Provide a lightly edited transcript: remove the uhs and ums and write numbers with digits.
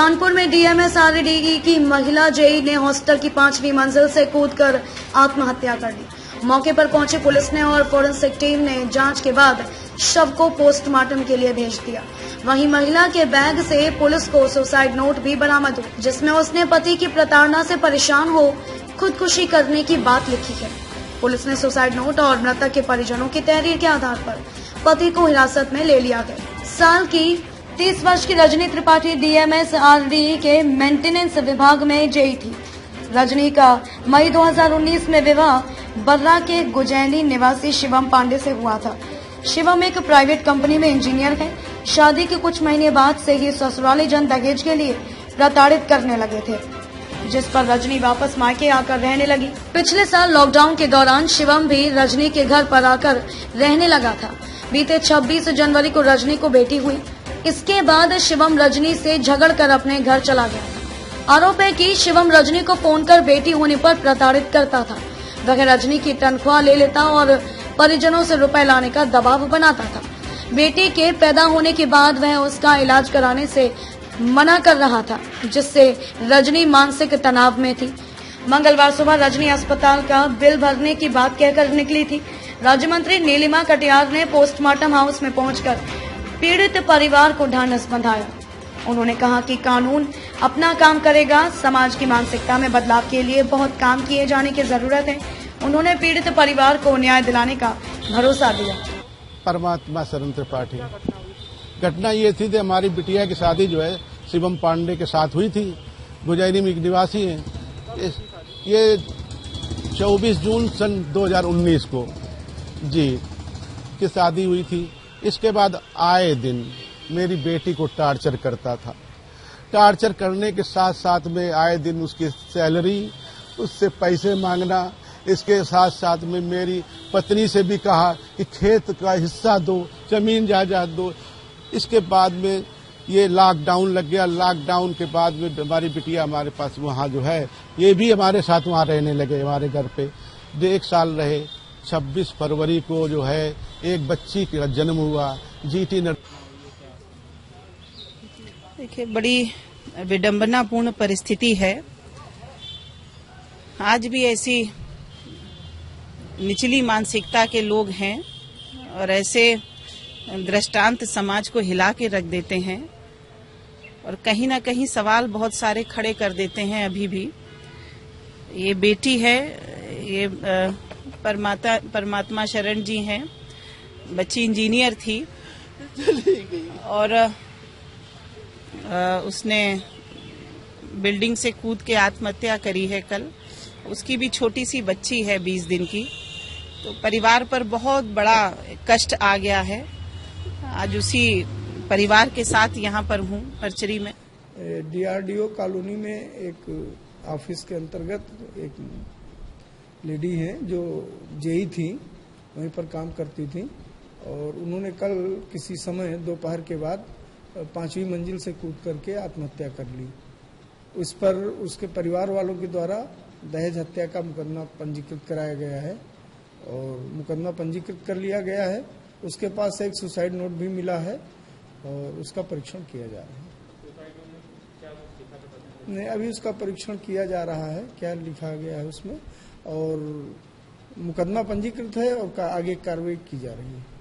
कानपुर में डीएमएस-आरडीई की महिला जेई ने हॉस्टल की 5वीं मंजिल से कूदकर आत्महत्या कर ली। मौके पर पहुंची पुलिस ने और फोरेंसिक टीम ने जांच के बाद शव को पोस्टमार्टम के लिए भेज दिया। वहीं महिला के बैग से पुलिस को सुसाइड नोट भी बरामद हुआ, जिसमें उसने पति की प्रताड़ना से परेशान हो खुदकुशी करने की बात लिखी है। पुलिस ने सुसाइड नोट और मृतक के परिजनों की तहरीर के आधार पर पति को हिरासत में ले लिया गया। साल की 30 वर्ष की रजनी त्रिपाठी डीएमएस-आरडीई के मेंटेनेंस विभाग में जेई थी। रजनी का मई 2019 में विवाह बर्रा के गुजैनी निवासी शिवम पांडे से हुआ था। शिवम एक प्राइवेट कंपनी में इंजीनियर है। शादी के कुछ महीने बाद से ही ससुराली जन दहेज के लिए प्रताड़ित करने लगे थे, जिस पर रजनी वापस मायके आकर रहने लगी। पिछले साल लॉकडाउन के दौरान शिवम भी रजनी के घर पर आकर रहने लगा था। बीते 26 जनवरी को रजनी को बेटी हुई। इसके बाद शिवम रजनी से झगड़कर अपने घर चला गया था। आरोप है कि शिवम रजनी को फोन कर बेटी होने पर प्रताड़ित करता था। वह रजनी की तनख्वाह ले लेता और परिजनों से रुपए लाने का दबाव बनाता था। बेटी के पैदा होने के बाद वह उसका इलाज कराने से मना कर रहा था, जिससे रजनी मानसिक तनाव में थी। मंगलवार सुबह रजनी अस्पताल का बिल भरने की बात कहकर निकली थी। राज्य मंत्री नीलिमा कटियार ने पोस्टमार्टम हाउस में पहुंचकर पीड़ित परिवार को ढांढस बंधाया। उन्होंने कहा कि कानून अपना काम करेगा। समाज की मानसिकता में बदलाव के लिए बहुत काम किए जाने की जरूरत है। उन्होंने पीड़ित परिवार को न्याय दिलाने का भरोसा दिया। परमात्मा शरण त्रिपाठी, घटना ये थी कि हमारी बिटिया की शादी जो है शिवम पांडे के साथ हुई थी। गुजैनी में निवासी हैं। ये 24 जून सन 2019 को जी की शादी हुई थी। इसके बाद आए दिन मेरी बेटी को टार्चर करता था। टार्चर करने के साथ साथ में आए दिन उसकी सैलरी, उससे पैसे मांगना। इसके साथ साथ में मेरी पत्नी से भी कहा कि खेत का हिस्सा दो, जमीन जायदाद दो। इसके बाद में ये लॉकडाउन लग गया। लॉकडाउन के बाद में हमारी बिटिया हमारे पास वहाँ जो है, ये भी हमारे साथ वहाँ रहने लगे। हमारे घर पे 1 साल रहे। 26 फरवरी को जो है एक बच्ची का जन्म हुआ। जीटी देखिए, बड़ी विडंबनापूर्ण परिस्थिति है। आज भी ऐसी निचली मानसिकता के लोग हैं और ऐसे दृष्टांत समाज को हिला के रख देते हैं और कहीं ना कहीं सवाल बहुत सारे खड़े कर देते हैं। अभी भी ये बेटी है, ये परमात्मा शरण जी हैं। बच्ची इंजीनियर थी और उसने बिल्डिंग से कूद के आत्महत्या करी है कल। उसकी भी छोटी सी बच्ची है 20 दिन की। तो परिवार पर बहुत बड़ा कष्ट आ गया है। आज उसी परिवार के साथ यहाँ पर हूँ परचरी में। डीआरडीओ कॉलोनी में एक ऑफिस के अंतर्गत एक लेडी हैं जो जेई थी, वहीं पर काम करती थी और उन्होंने कल किसी समय दोपहर के बाद 5वीं मंजिल से कूद करके आत्महत्या कर ली। उस पर उसके परिवार वालों के द्वारा दहेज हत्या का मुकदमा पंजीकृत कराया गया है और मुकदमा पंजीकृत कर लिया गया है। उसके पास एक सुसाइड नोट भी मिला है और उसका परीक्षण किया जा रहा है। नहीं, अभी उसका परीक्षण किया जा रहा है, क्या लिखा गया है उसमें, और मुकदमा पंजीकृत है और आगे कार्रवाई की जा रही है।